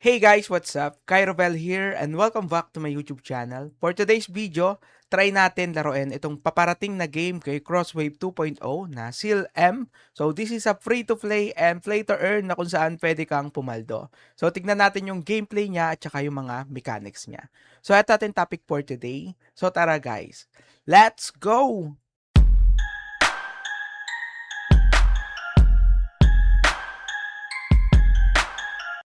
Hey guys, what's up? Kairovel here and welcome back to my YouTube channel. For today's video, try natin laruin itong paparating na game kay Crosswave 2.0 na Seal M. So this is a free-to-play and play-to-earn na kung saan pwede kang pumaldo. So tignan natin yung gameplay niya at saka yung mga mechanics niya. So ito ating topic for today. So tara guys, let's go!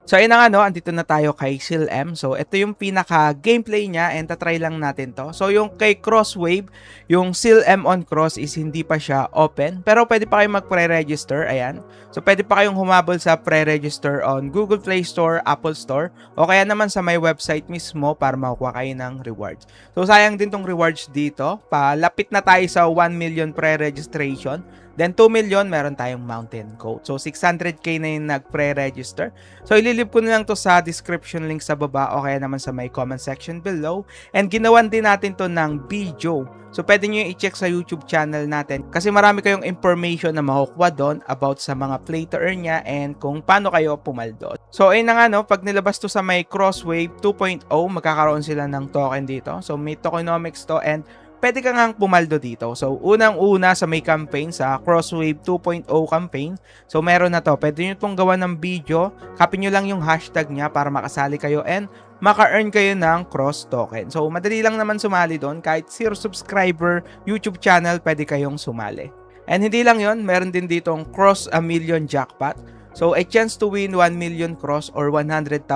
So ayun na nga no, andito na tayo kay Seal M. So ito yung pinaka gameplay niya and tatry lang natin to. So yung kay Crosswave, yung Seal M on Cross is hindi pa siya open. Pero pwede pa kayong mag-pre-register, ayan. So pwede pa kayong humabol sa pre-register on Google Play Store, Apple Store, o kaya naman sa my website mismo para makukuha kayo ng rewards. So sayang din tong rewards dito. Palapit na tayo sa 1 million pre-registration. Then 2 million, meron tayong mountain goat. So 600k na yung nag-pre-register. So ililip ko na lang to sa description link sa baba o kaya naman sa my comment section below. And ginawan din natin to ng video. So pwede nyo yung i-check sa YouTube channel natin kasi marami kayong information na makukuha doon about sa mga play to earn niya and kung paano kayo pumaldo. So ayun na nga no, pag nilabas to sa may Crosswave 2.0, magkakaroon sila ng token dito. So may tokenomics to and pwede ka ngang pumaldo dito. So, unang-una sa may campaign, sa Crosswave 2.0 campaign. So, meron na to. Pwede nyo itong gawa ng video. Copy nyo lang yung hashtag niya para makasali kayo and maka-earn kayo ng cross token. So, madali lang naman sumali doon. Kahit 0 subscriber YouTube channel, pwede kayong sumali. And hindi lang yon, meron din ditong cross a million jackpot. So, a chance to win 1 million cross or $100,000.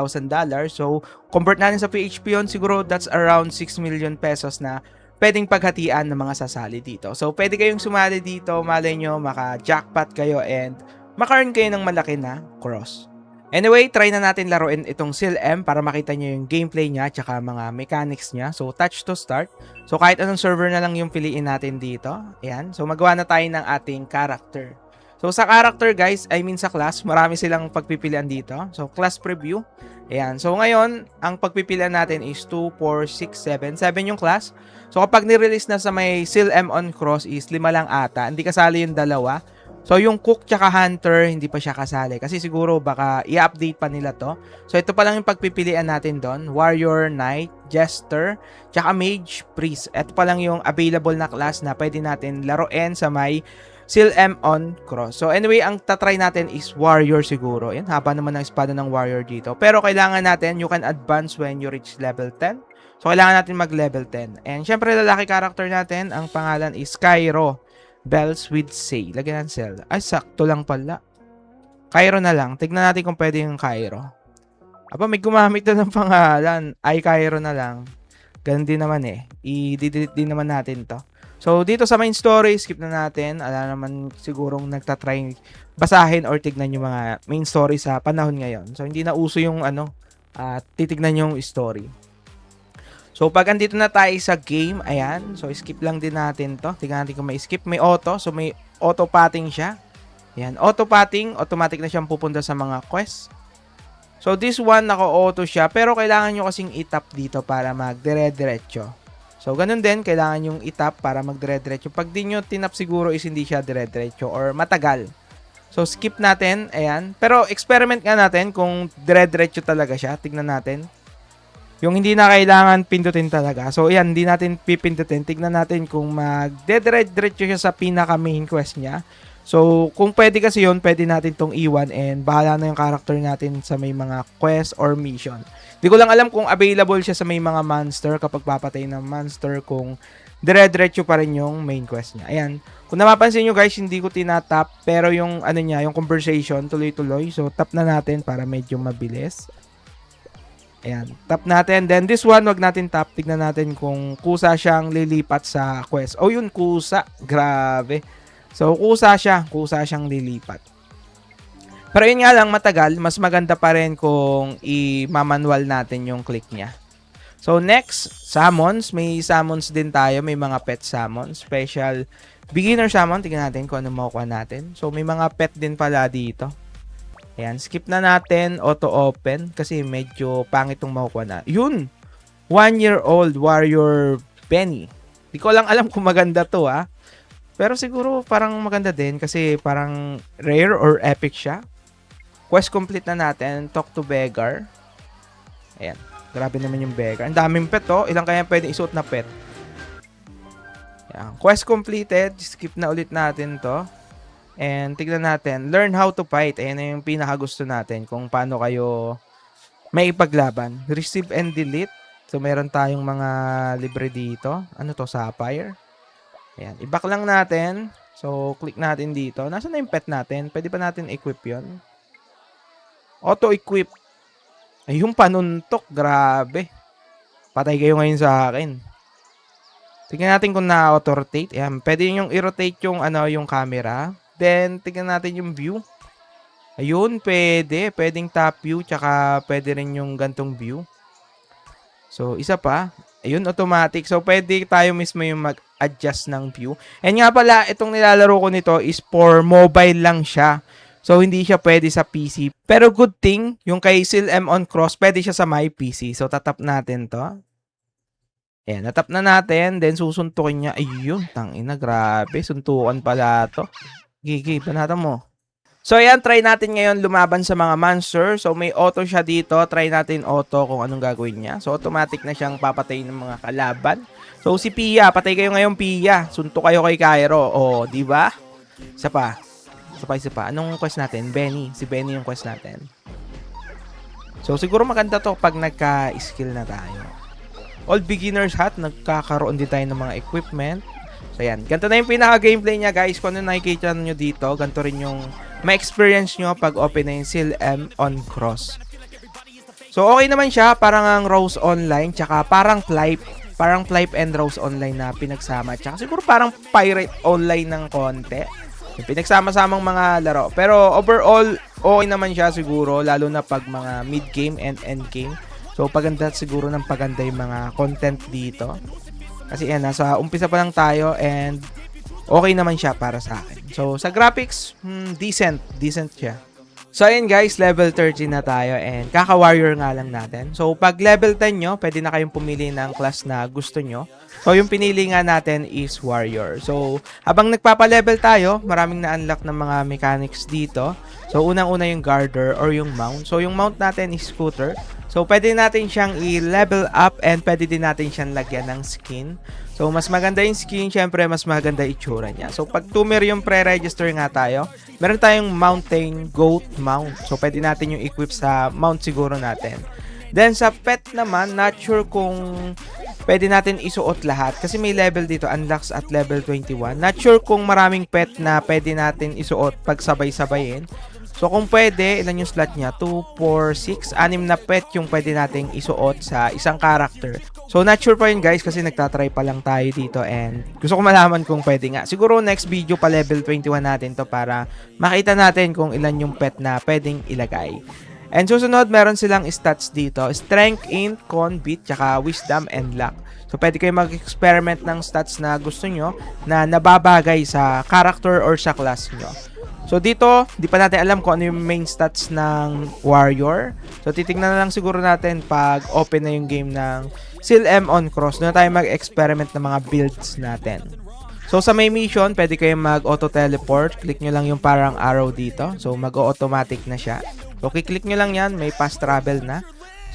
So, convert natin sa PHP yun, siguro that's around 6 million pesos na pwedeng paghatian ng mga sasali dito. So, pwede kayong sumali dito, malay nyo, maka-jackpot kayo and maka-earn kayo ng malaki na cross. Anyway, try na natin laruin itong Seal M para makita nyo yung gameplay niya at mga mechanics niya. So, touch to start. So, kahit anong server na lang yung piliin natin dito. Ayan. So, magawa na tayo ng ating character. So, sa character guys, sa class, marami silang pagpipilian dito. So, class preview. Ayan. So, ngayon, ang pagpipilian natin is 2, 4, 6, 7. 7 yung class. So, kapag nirelease na sa may Seal M on Cross is 5 lang ata. Hindi kasali yung dalawa. So, yung Cook tsaka Hunter, hindi pa siya kasali. Kasi siguro baka i-update pa nila to. So, ito pa lang yung pagpipilian natin doon. Warrior, Knight, Jester, tsaka Mage, Priest. Ito pa lang yung available na class na pwede natin laruin sa may Seal M on Cross. So, anyway, ang tatry natin is Warrior siguro. Yan, haba naman ng espada ng Warrior dito. Pero kailangan natin, you can advance when you reach level 10. So, kailangan natin mag-level 10. And, syempre, lalaki character natin, ang pangalan is Cairo Bells with Say. Lagyan ng cell. Ay, sakto lang pala. Cairo na lang. Tignan natin kung pwede yung Cairo. Aba, may gumamit na ng pangalan. Ay, Cairo na lang. Ganun din naman eh. I-delete din naman natin to. So, dito sa main story, skip na natin. Ala naman sigurong nagtatry basahin or tignan yung mga main story sa panahon ngayon. So, hindi na uso yung titignan yung story. So, pag andito na tayo sa game, ayan. So, skip lang din natin to. Tingnan natin kung may skip. May auto. So, may auto-patting siya. Ayan. Auto-patting. Automatic na siyang pupunta sa mga quest. So, this one, naka-auto siya. Pero, kailangan nyo kasing itap dito para mag-dire-diretso. So, ganun din. Kailangan yung itap para mag-dire-diretso. Pag di nyo tinap siguro is hindi siya dire-diretso or matagal. So, skip natin. Ayan. Pero, experiment nga natin kung dire-diretso talaga siya. Tignan natin. Yung hindi na kailangan pindutin talaga. So, yan, hindi natin pipindutin. Tignan natin kung mag-diretso siya sa pinaka-main quest niya. So, kung pwede kasi yun, pwede natin tong iwan and bahala na yung character natin sa may mga quest or mission. Di ko lang alam kung available siya sa may mga monster kapag papatay ng monster kung dire-diretso pa rin yung main quest niya. Ayan. Kung napapansin nyo guys, hindi ko tinatap pero yung yung conversation tuloy-tuloy. So, tap na natin para medyo mabilis. Ayan, tap natin. Then this one, wag natin tap. Tignan natin kung kusa siyang lilipat sa quest. Oh, yun, kusa. Grabe. So, kusa siyang lilipat. Pero yun nga lang, matagal. Mas maganda pa rin kung i-manual natin yung click niya. So, next, summons. May summons din tayo. May mga pet summons. Special beginner summon. Tignan natin kung ano makukuha natin. So, may mga pet din pala dito. Ayan, skip na natin, auto-open, kasi medyo pangit itong makukuha na. Yun! 1-year-old warrior Benny. Di ko lang alam kung maganda to Pero siguro parang maganda din kasi parang rare or epic siya. Quest complete na natin, talk to beggar. Ayan. Grabe naman yung beggar. Ang daming pet, oh. Ilang kaya pwedeng isuot na pet? Ayan. Quest completed. Skip na ulit natin to. And tignan natin. Learn how to fight. Ayan na yung pinakagusto natin. Kung paano kayo may ipaglaban. Receive and delete. So, meron tayong mga libre dito. Ano to? Sapphire. Ayan. I-back lang natin. So, click natin dito. Nasaan na yung pet natin? Pwede pa natin equip yon. Auto-equip. Ay, yung panuntok. Grabe. Patay kayo ngayon sa akin. Tingnan natin kung na-auto-rotate. Ayan. Pwede yung i-rotate yung, yung camera. Then, tingnan natin yung view. Ayun, pwede. Pwedeng top view. Tsaka, pwede rin yung gantong view. So, isa pa. Ayun, automatic. So, pwede tayo mismo yung mag-adjust ng view. And nga pala, itong nilalaro ko nito is for mobile lang siya. So, hindi siya pwede sa PC. Pero good thing, yung kay SilM on Cross, pwede siya sa my PC. So, tatap natin to. Ayan, natap na natin. Then, susuntukin niya. Ayun, tangina, grabe. Suntukan pala to. Gigi, panatan mo. So, ayan, try natin ngayon lumaban sa mga monster. So, may auto siya dito. Try natin auto kung anong gagawin niya. So, automatic na siyang papatay ng mga kalaban. So, si Pia, patay kayo ngayon, Pia. Sunto kayo kay Cairo. O, di ba? Isa pa. Anong quest natin? Benny. Si Benny yung quest natin. So, siguro maganda to pag nagka-skill na tayo. All beginners hat, nagkakaroon din tayo ng mga equipment. So, ayan. Ganito na yung pinaka-gameplay niya, guys. Kung ano nakikita nyo dito, ganito rin yung ma-experience nyo pag open na yung SilM on Cross. So, okay naman siya. Parang ang Rose Online, tsaka parang Flipe. Parang Flipe and Rose Online na pinagsama. Tsaka siguro parang Pirate Online ng konti. Yung pinagsama-samang mga laro. Pero overall, okay naman siya siguro. Lalo na pag mga mid-game and end-game. So, paganda siguro ng paganda yung mga content dito. Kasi yan, nasa umpisa pa lang tayo and okay naman siya para sa akin. So, sa graphics, decent siya. So, ayun guys, level 13 na tayo and kaka-warrior nga lang natin. So, pag level 10 nyo, pwede na kayong pumili ng class na gusto nyo. So, yung pinili nga natin is warrior. So, habang nagpapa-level tayo, maraming na-unlock ng mga mechanics dito. So, unang-una yung guarder or yung mount. So, yung mount natin is scooter. So, pwede natin siyang i-level up and pwede din natin siyang lagyan ng skin. So, mas maganda yung skin, syempre, mas maganda itsura niya. So, pag tumer yung pre-register nga tayo, meron tayong mountain goat mount. So, pwede natin yung equip sa mount siguro natin. Then, sa pet naman, not sure kung pwede natin isuot lahat. Kasi may level dito, unlocks at level 21. Not sure kung maraming pet na pwede natin isuot pag sabay-sabayin. So, kung pwede, ilan yung slot niya? 2, 4, 6, 6 na pet yung pwede nating isuot sa isang character. So, not sure pa yun guys kasi nagtatry pa lang tayo dito and gusto ko malaman kung pwede nga. Siguro next video pa level 21 natin to para makita natin kung ilan yung pet na pwedeng ilagay. And susunod, meron silang stats dito. Strength, Int, Con, Beat, tsaka Wisdom, and Luck. So, pwede kayo mag-experiment ng stats na gusto nyo na nababagay sa character or sa class nyo. So, dito, di pa natin alam kung ano yung main stats ng warrior. So, titignan na lang siguro natin pag open na yung game ng SilM on Cross. Doon na tayo mag-experiment ng mga builds natin. So, sa may mission, pwede kayo mag-auto-teleport. Click nyo lang yung parang arrow dito. So, mag-automatic na siya. So, click nyo lang yan. May fast travel na.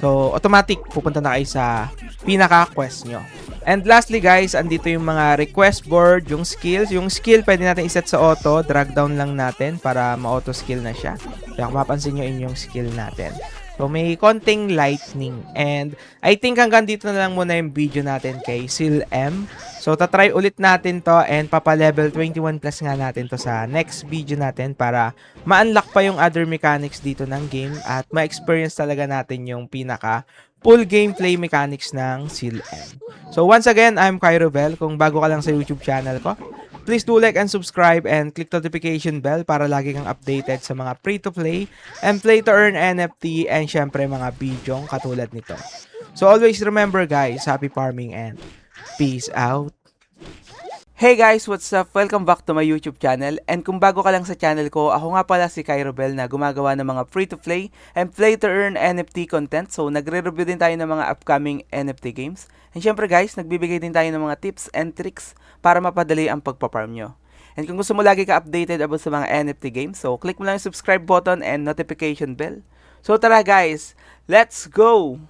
So, automatic, pupunta na kayo sa pinaka-quest nyo. And lastly guys, andito yung mga request board, yung skills. Yung skill, pwede natin iset sa auto. Drag down lang natin para ma-auto skill na siya. Kaya kung mapansin nyo yung skill natin. So, may konting lightning. And I think hanggang dito na lang muna yung video natin kay SilM. So, tatry ulit natin to and papa-level 21 plus nga natin to sa next video natin para ma-unlock pa yung other mechanics dito ng game at ma-experience talaga natin yung pinaka full gameplay mechanics ng SilM. So, once again, I'm Cairo Bell. Kung bago ka lang sa YouTube channel ko, please do like and subscribe and click the notification bell para lagi kang updated sa mga free-to-play and play-to-earn NFT and syempre mga bidyong katulad nito. So, always remember guys, happy farming and peace out! Hey guys, what's up? Welcome back to my YouTube channel. And kung bago ka lang sa channel ko, ako nga pala si Cairo Bell na gumagawa ng mga free-to-play and play-to-earn NFT content. So, nagre-review din tayo ng mga upcoming NFT games. And syempre guys, nagbibigay din tayo ng mga tips and tricks para mapadali ang pagpaparm nyo. And kung gusto mo lagi ka updated about sa mga NFT games, so click mo lang yung subscribe button and notification bell. So tara guys, let's go!